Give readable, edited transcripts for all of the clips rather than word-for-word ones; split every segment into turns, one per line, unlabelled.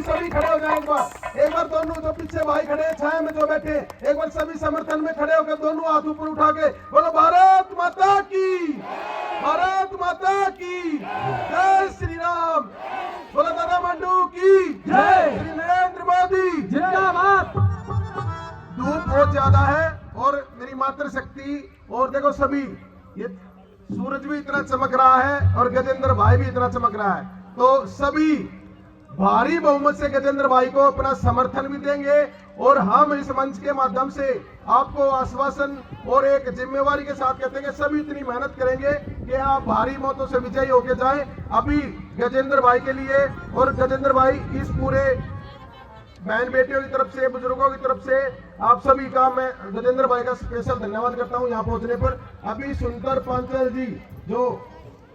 सभी खड़े हो जाए एक बार दोनों जो पीछे भाई खड़े हैं छाया में जो बैठे एक बार सभी समर्थन में खड़े होकर दोनों हाथ ऊपर उठा के बोलो भारत माता की, भारत माता की जय श्री राम, बोलो दादा मंडू की जय, श्री नरेंद्र मोदी जिंदाबाद। धूप बहुत ज्यादा है और मेरी मातृशक्ति और देखो सभी ये सूरज भी इतना चमक रहा है और गजेंद्र भाई भी इतना चमक रहा है, तो सभी भारी बहुमत से गजेंद्र भाई को अपना समर्थन भी देंगे और हम इस मंच के माध्यम से आपको आश्वासन और एक जिम्मेवारी के साथ कहते हैं कि सभी इतनी मेहनत करेंगे कि आप भारी मतों से विजयी होके जाएं। अभी गजेंद्र भाई के लिए और गजेंद्र भाई इस पूरे बहन बेटियों की तरफ से बुजुर्गों की तरफ से आप सभी का मैं गजेंद्र भाई का स्पेशल धन्यवाद करता हूं यहाँ पहुंचने पर। अभी सुंदर पांचाल जी जो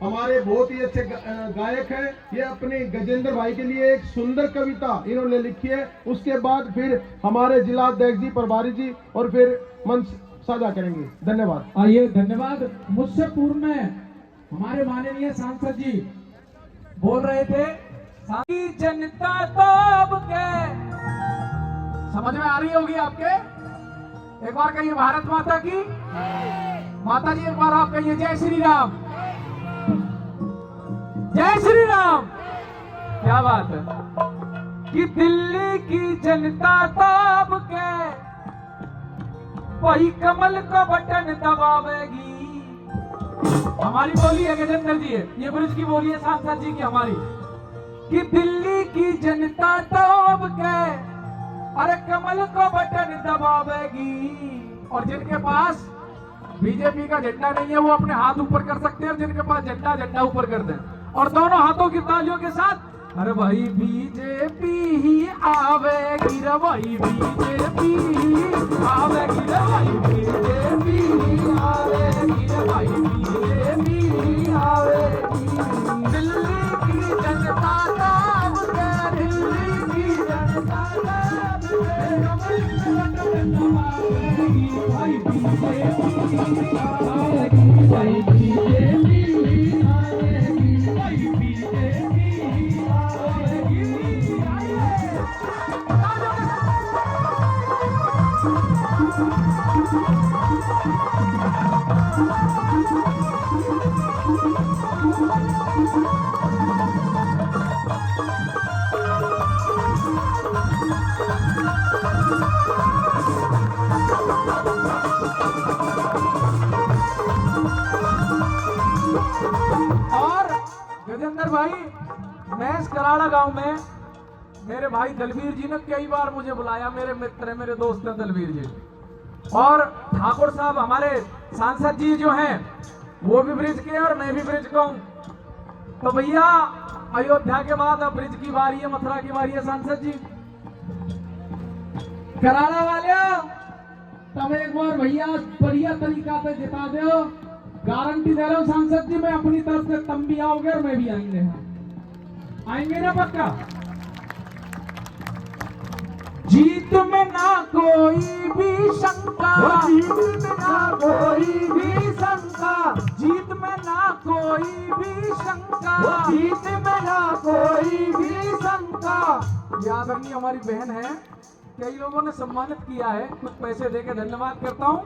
हमारे बहुत ही अच्छे गायक हैं, ये अपने गजेंद्र भाई के लिए एक सुंदर कविता इन्होंने लिखी है, उसके बाद फिर हमारे जिला अध्यक्ष जी प्रभारी जी और फिर मंच साझा करेंगे। धन्यवाद।
आइए धन्यवाद। मुझसे पूर्व में हमारे माननीय सांसद जी बोल रहे थे जनता तो अब के समझ में आ रही होगी आपके, एक बार कहिए भारत माता की, माता जी एक बार आप कहिए जय श्री राम, जय श्री राम। क्या बात है कि दिल्ली की जनता तो अब के वही कमल को बटन दबावेगी। हमारी बोली है गजेंद्र जी है, ये ब्रिज की बोली है सांसद जी की हमारी, कि दिल्ली की जनता तो अब के अरे कमल को बटन दबावेगी। और जिनके पास बीजेपी का झंडा नहीं है वो अपने हाथ ऊपर कर सकते हैं, और जिनके पास झंडा झंडा ऊपर कर दें और दोनों हाथों की तालियों के साथ अरे भाई बीजेपी ही आवेगी रे, भाई बीजेपी ही आवेगी रे, भाई बीजेपी ही आवेगी रे, भाई बीजेपी ही आवेगी। दिल्ली की जनता अब के, दिल्ली की जनता अब के भाई बीजेपी ही आवेगी, भाई बीजेपी ही आवेगी, भाई बीजेपी ही आवेगी। और गजेंद्र भाई, मैं इस कराड़ा गांव में मेरे भाई दलवीर जी ने कई बार मुझे बुलाया, मेरे मित्र है, मेरे दोस्त हैं दलवीर जी, और ठाकुर साहब हमारे सांसद जी जो हैं वो भी ब्रिज के और मैं भी ब्रिज का हूं। तो भैया अयोध्या के बाद अब ब्रिज की बारी है, मथुरा की बारी है सांसद जी। कराड़ा वाले तब एक बार भैया बढ़िया तरीका से जिता दो, गारंटी दे रहा हूं सांसद जी, मैं अपनी तरफ से तुम भी आओगे और मैं भी आएंगे, आएंगे ना पक्का। जीत में ना कोई भी शंका, जीत में ना कोई भी शंका, जीत में ना कोई भी शंका, जीत में ना कोई भी शंका। याद रखिए हमारी बहन है, कई लोगों ने सम्मानित किया है, कुछ पैसे देके धन्यवाद करता हूँ।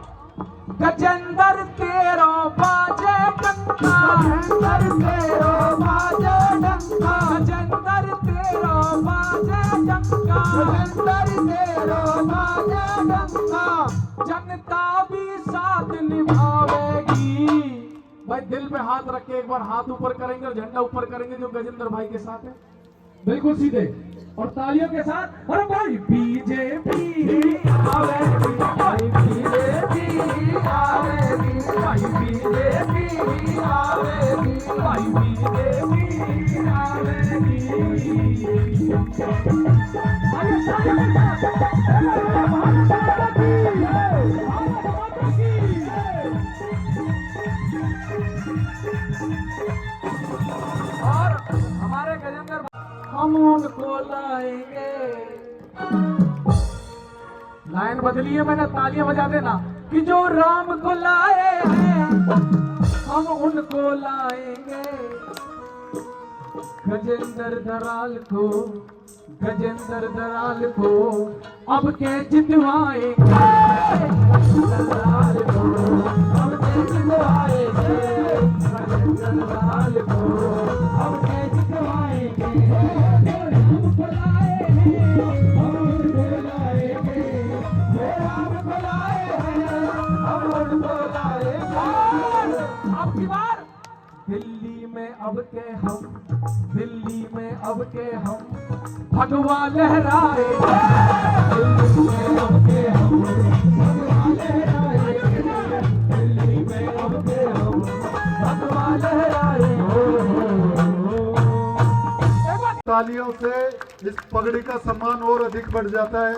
गजेंद्र तेरो बाजे डंका, गजेंद्र तेरो बाजे डंका, गजेंद्र तेरो बाजे डंका, गजेंद्र तेरो बाजे डंका। जनता भी साथ निभावेगी। भाई दिल पे हाथ रख के एक बार हाथ ऊपर करेंगे और झंडा ऊपर करेंगे जो गजेंद्र भाई के साथ है, बिल्कुल सीधे और तालियों के साथ। अरे भाई बीजेपी आवेगी, भाई बीजेपी आवेगी, भाई बीजेपी आवेगी, भाई बीजेपी आवेगी। और हमारे गजेंद्र हम उनको लाएंगे, लाइन बदली है मैंने, तालियां बजा देना, कि जो राम को लाए हैं हम उनको लाएंगे, गजेंद्र धराल को गजेंद्र दराल को अब के जितवाएंगे, दराल को अब के जितवाएंगे, गजेंद्र दराल को अब के जितवाएंगे। हम बुलाए हैं, हम बुलाएंगे, हम बुलाए हैं, हम बुलाएंगे। अब की बार दिल्ली में अब के हम, दिल्ली में अब के हम भगवा लहराए, दिल्ली में अब के हम भगवा लहराए, दिल्ली में अब के हम भगवा लहराए।
तालियों से इस पगड़ी का सम्मान और अधिक बढ़ जाता है।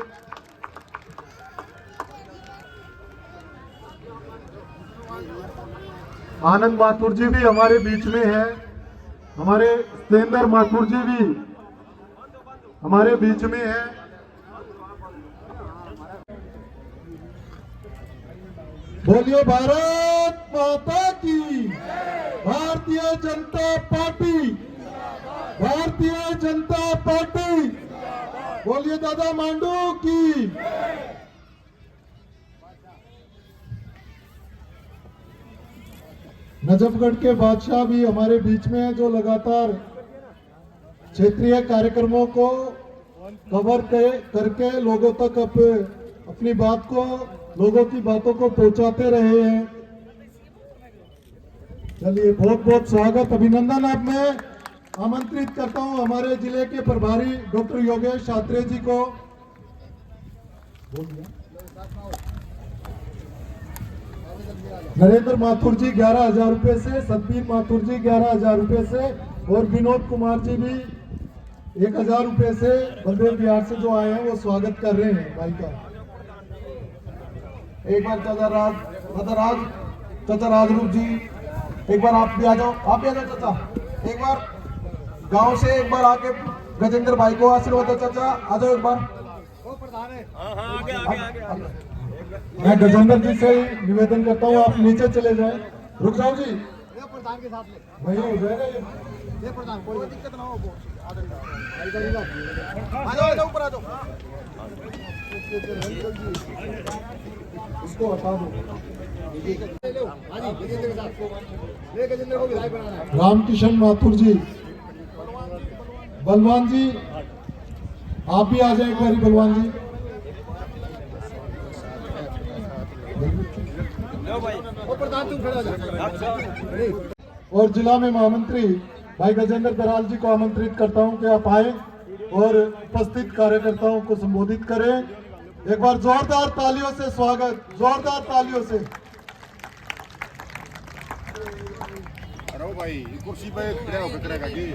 आनंद माथुर जी भी हमारे बीच में है, हमारे सतेंद्र माथुर जी भी हमारे बीच में है। बोलिए भारत माता की, भारतीय जनता पार्टी, भारतीय जनता पार्टी, बोलिए दादा मांडू की। नजफगढ़ के बादशाह भी हमारे बीच में है, जो लगातार क्षेत्रीय कार्यक्रमों को कवर करके लोगों तक अपनी बात को, लोगों की बातों को पहुंचाते रहे हैं। चलिए बहुत बहुत स्वागत, अभिनंदन। अब मैं आमंत्रित करता हूं हमारे जिले के प्रभारी डॉक्टर योगेश शात्रे जी को। नरेंद्र माथुर जी 11,000 रुपए से, सतबीर माथुर जी 11,000 रुपए से और विनोद कुमार जी भी 1,000 रुपए से बलदेव बिहार से जो आए हैं वो स्वागत कर रहे हैं भाई का।
एक बार चाचा राजरूप जी, एक बार आप भी आ जाओ, आप भी आ जाओ चाचा। एक बार गांव से एक बार आके गजेंद्र भाई को आशीर्वाद दो चाचा, आ जाओ एक बार।
मैं गजेंद्र जी से निवेदन करता हूँ आप नीचे चले जाएं। रुक जाओ जी,
प्रधान के साथ
वही हो जाएगा
ये प्रधान, कोई दिक्कत ना हो।
आ जाओ ऊपर आ जाओ,
इसको हटा दो।
गजेंद्र को विधायक बनाना है।
रामकिशन माथुर जी, बलवान जी आप भी आ जाए एक बारी। बलवान जी
प्रधान तुम खड़ा हो जाओ।
और जिला में महामंत्री भाई गजेंद्र दराल जी को आमंत्रित करता हूं कि आप आए और उपस्थित कार्यकर्ताओं को संबोधित करें। एक बार जोरदार तालियों से स्वागत, जोरदार तालियों से।
अरे भाई कुर्सी पे खड़े होकर करेगा जी।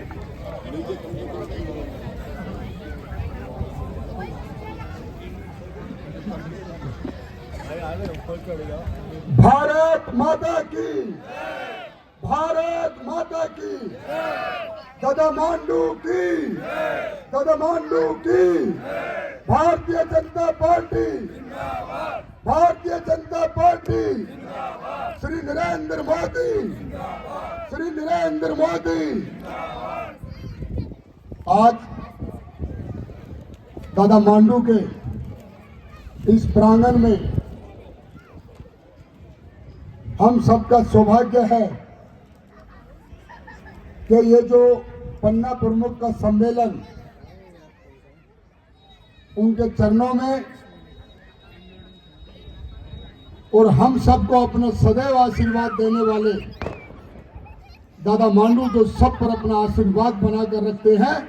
भारत माता की, भारत माता की, दादा मांडू की, दादा मांडू की। Bharatiya Janata party, Bharatiya Janata party, Shri Narendra Modi, Shri Narendra Modi. आज दादा मांडू के इस प्रांगण में हम सबका सौभाग्य है कि ये जो पन्ना प्रमुख का सम्मेलन उनके चरणों में और हम सबको अपना सदैव आशीर्वाद देने वाले दादा मांडू जो सब पर अपना आशीर्वाद बनाकर रखते हैं,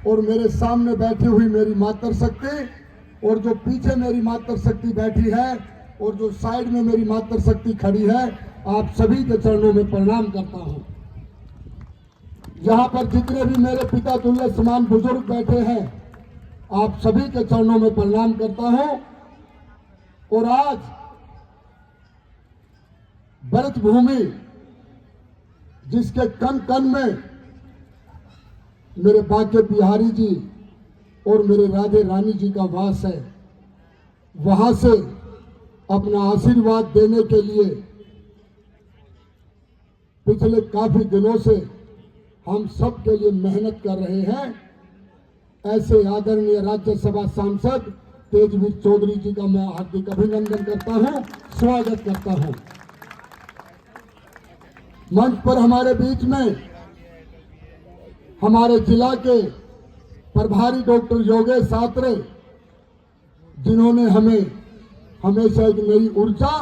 और मेरे सामने बैठी हुई मेरी मातृशक्ति और जो पीछे मेरी मातृशक्ति बैठी है और जो साइड में मेरी मातृशक्ति खड़ी है, आप सभी के चरणों में प्रणाम करता हूं। यहाँ पर जितने भी मेरे पिता तुल्य समान बुजुर्ग बैठे हैं, आप सभी के चरणों में प्रणाम करता हूं। और आज भरत भूमि जिसके कण कण में मेरे बाके बिहारी जी और मेरे राधे रानी जी का वास है, वहां से अपना आशीर्वाद देने के लिए पिछले काफी दिनों से हम सब के लिए मेहनत कर रहे हैं। ऐसे आदरणीय राज्यसभा सांसद तेजवीर चौधरी जी का मैं हार्दिक अभिनंदन करता हूं, स्वागत करता हूं। मंच पर हमारे बीच में हमारे जिला के प्रभारी डॉक्टर योगेश आत्रे, जिन्होंने हमें हमेशा एक नई ऊर्जा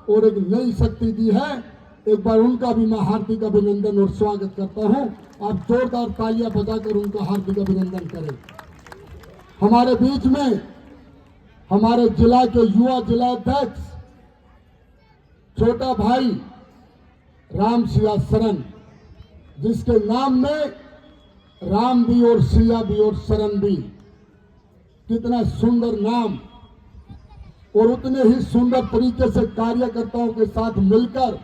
और एक नई शक्ति दी है, एक बार उनका भी मैं हार्दिक अभिनंदन और स्वागत करता हूं। आप जोरदार तालियां बजाकर उनका हार्दिक अभिनंदन करें। हमारे बीच में हमारे जिला के युवा जिलाध्यक्ष छोटा भाई राम सिया शरण, जिसके नाम में राम भी और सिया भी और शरण भी, कितना सुंदर नाम, और उतने ही सुंदर तरीके से कार्यकर्ताओं के साथ मिलकर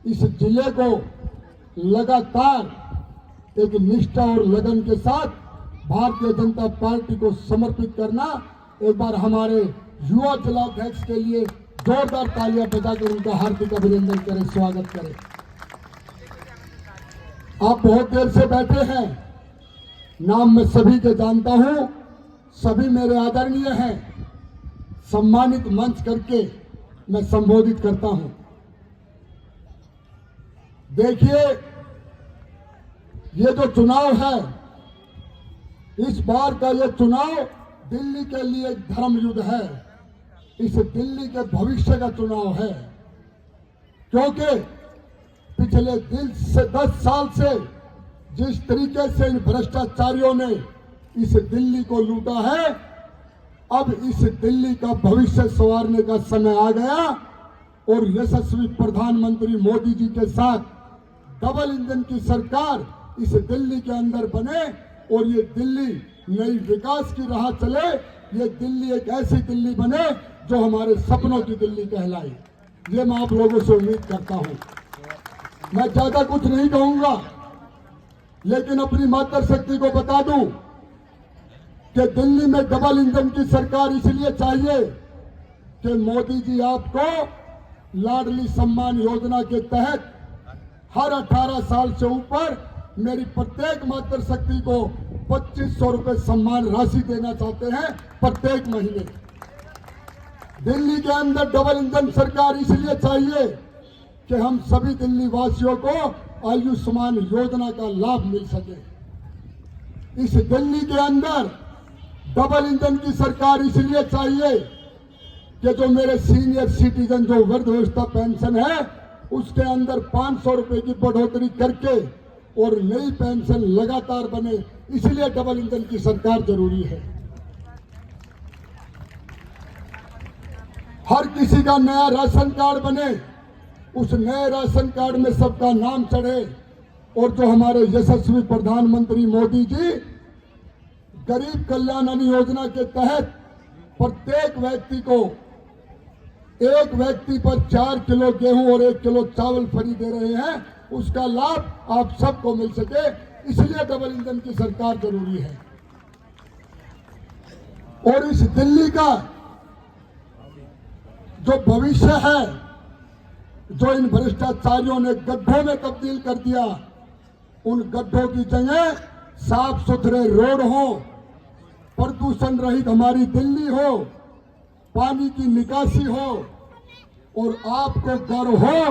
इस जिले को लगातार एक निष्ठा और लगन के साथ भारतीय जनता पार्टी को समर्पित करना। एक बार हमारे युवा जिलाध्यक्ष के लिए जोरदार तालियां बजाकर उनका हार्दिक अभिनंदन करें, स्वागत करें। आप बहुत देर से बैठे हैं, नाम मैं सभी के जानता हूं, सभी मेरे आदरणीय हैं, सम्मानित मंच करके मैं संबोधित करता हूं। देखिए, ये जो चुनाव है, इस बार का ये चुनाव दिल्ली के लिए एक धर्म युद्ध है। इस दिल्ली के भविष्य का चुनाव है, क्योंकि पिछले 10 साल से जिस तरीके से इन भ्रष्टाचारियों ने इस दिल्ली को लूटा है, अब इस दिल्ली का भविष्य संवारने का समय आ गया और यशस्वी प्रधानमंत्री मोदी जी के साथ डबल इंजन की सरकार इस दिल्ली के अंदर बने और ये दिल्ली नई विकास की राह चले। ये दिल्ली एक ऐसी दिल्ली बने जो हमारे सपनों की दिल्ली कहलाए। ये मैं आप लोगों से उम्मीद करता हूं। मैं ज्यादा कुछ नहीं कहूंगा, लेकिन अपनी मातृशक्ति को बता दूं कि दिल्ली में डबल इंजन की सरकार इसलिए चाहिए कि मोदी जी आपको लाडली सम्मान योजना के तहत हर 18 साल से ऊपर मेरी प्रत्येक मातृशक्ति को 2500 रुपए सम्मान राशि देना चाहते हैं प्रत्येक महीने। दिल्ली के अंदर डबल इंजन सरकार इसलिए चाहिए कि हम सभी दिल्ली वासियों को आयुष्मान योजना का लाभ मिल सके। इस दिल्ली के अंदर डबल इंजन की सरकार इसलिए चाहिए कि जो मेरे सीनियर सिटीजन जो वृद्धावस्था पेंशन है, उसके अंदर 500 रुपए की बढ़ोतरी करके और नई पेंशन लगातार बने, इसलिए डबल इंजन की सरकार जरूरी है। हर किसी का नया राशन कार्ड बने, उस नए राशन कार्ड में सबका नाम चढ़े, और जो हमारे यशस्वी प्रधानमंत्री मोदी जी गरीब कल्याण अन्न योजना के तहत प्रत्येक व्यक्ति को एक व्यक्ति पर 4 किलो गेहूं और 1 किलो चावल फ्री दे रहे हैं, उसका लाभ आप सबको मिल सके, इसलिए डबल इंजन की सरकार जरूरी है। और इस दिल्ली का जो भविष्य है, जो इन भ्रष्टाचारियों ने गड्ढों में तब्दील कर दिया, उन गड्ढों की जगह साफ सुथरे रोड हो, प्रदूषण रहित हमारी दिल्ली हो, पानी की निकासी हो, और आपको गर्व हो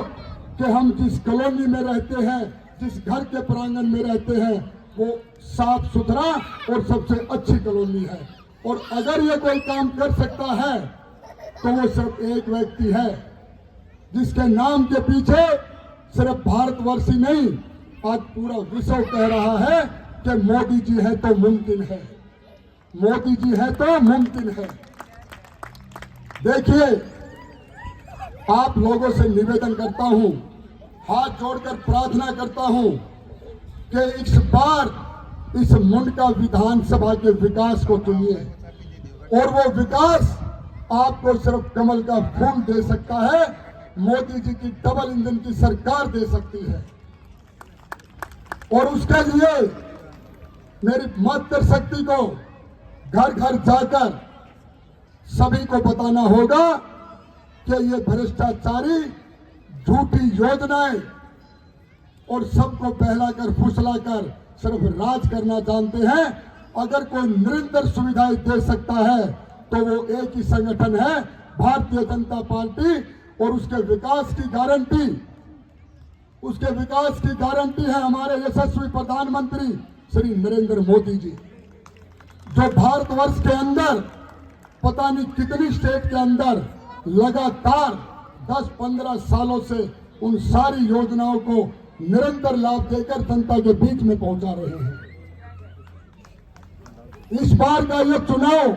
कि हम जिस कॉलोनी में रहते हैं, जिस घर के प्रांगण में रहते हैं, वो साफ सुथरा और सबसे अच्छी कॉलोनी है। और अगर ये कोई काम कर सकता है तो वो सिर्फ एक व्यक्ति है, जिसके नाम के पीछे सिर्फ भारतवर्ष ही नहीं, आज पूरा विश्व कह रहा है कि मोदी जी है तो मुमकिन है, मोदी जी है तो मुमकिन है। देखिए, आप लोगों से निवेदन करता हूं, हाथ जोड़कर प्रार्थना करता हूं कि इस बार इस मुंडका विधानसभा के विकास को चुनिए, और वो विकास आपको सिर्फ कमल का फूल दे सकता है, मोदी जी की डबल इंजन की सरकार दे सकती है। और उसके लिए मेरी मातृशक्ति को घर घर जाकर सभी को बताना होगा कि ये भ्रष्टाचारी झूठी योजनाएं और सबको बहलाकर फुसलाकर सिर्फ राज करना जानते हैं। अगर कोई निरंतर सुविधाएं दे सकता है तो वो एक ही संगठन है, भारतीय जनता पार्टी। और उसके विकास की गारंटी है हमारे यशस्वी प्रधानमंत्री श्री नरेंद्र मोदी जी, जो भारतवर्ष के अंदर पता नहीं कितनी स्टेट के अंदर लगातार 10-15 सालों से उन सारी योजनाओं को निरंतर लाभ देकर जनता के बीच में पहुंचा रहे हैं। इस बार का यह चुनाव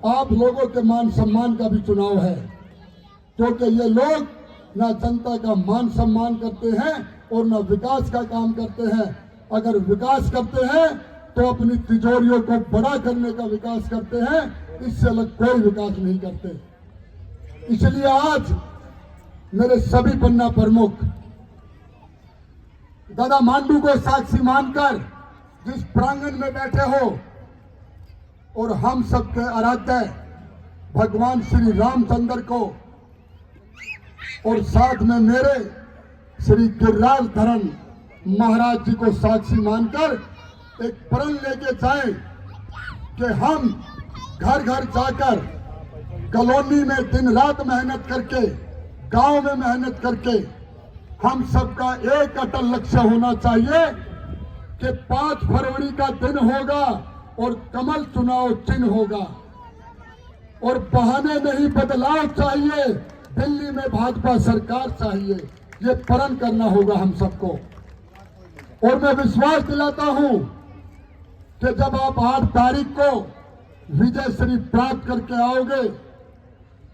आप लोगों के मान सम्मान का भी चुनाव है, क्योंकि ये लोग ना जनता का मान सम्मान करते हैं और ना विकास का काम करते हैं। अगर विकास करते हैं तो अपनी तिजोरियों को बड़ा करने का विकास करते हैं, इससे अलग कोई विकास नहीं करते। इसलिए आज मेरे सभी पन्ना प्रमुख दादा मांडू को साक्षी मानकर जिस प्रांगण में बैठे हो और हम सबके आराध्य भगवान श्री रामचंद्र को और साथ में मेरे श्री गिरिराज धरण महाराज जी को साक्षी मानकर एक प्रण लेके जाए कि हम घर घर जाकर कॉलोनी में दिन रात मेहनत करके, गांव में मेहनत करके, हम सबका एक अटल लक्ष्य होना चाहिए कि 5 फरवरी का दिन होगा और कमल चुनाव चिन्ह होगा और बहाने नहीं, बदलाव चाहिए, दिल्ली में भाजपा सरकार चाहिए। ये प्रण करना होगा हम सबको। और मैं विश्वास दिलाता हूं कि जब आप 8 तारीख को विजय श्री प्राप्त करके आओगे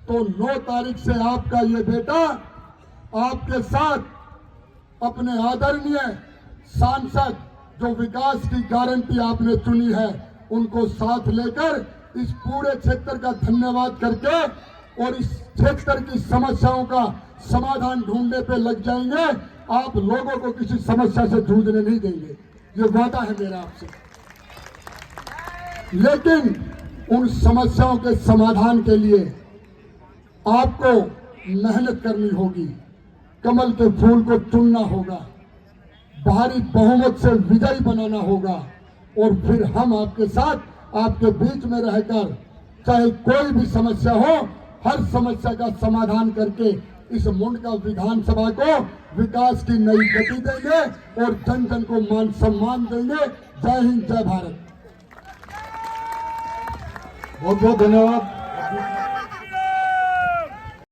तो 9 तारीख से आपका ये बेटा आपके साथ अपने आदरणीय सांसद जो विकास की गारंटी आपने चुनी है उनको साथ लेकर इस पूरे क्षेत्र का धन्यवाद करके और इस क्षेत्र की समस्याओं का समाधान ढूंढने पे लग जाएंगे। आप लोगों को किसी समस्या से जूझने नहीं देंगे, ये वादा है मेरा आपसे। लेकिन उन समस्याओं के समाधान के लिए आपको मेहनत करनी होगी, कमल के फूल को चुनना होगा, भारी बहुमत से विजयी बनाना होगा और फिर हम आपके साथ आपके बीच में रहकर चाहे कोई भी समस्या हो, हर समस्या का समाधान करके इस मुंडका विधानसभा को विकास की नई गति देंगे और जन जन को मान सम्मान देंगे। जय हिंद, जय भारत।
बहुत बहुत धन्यवाद।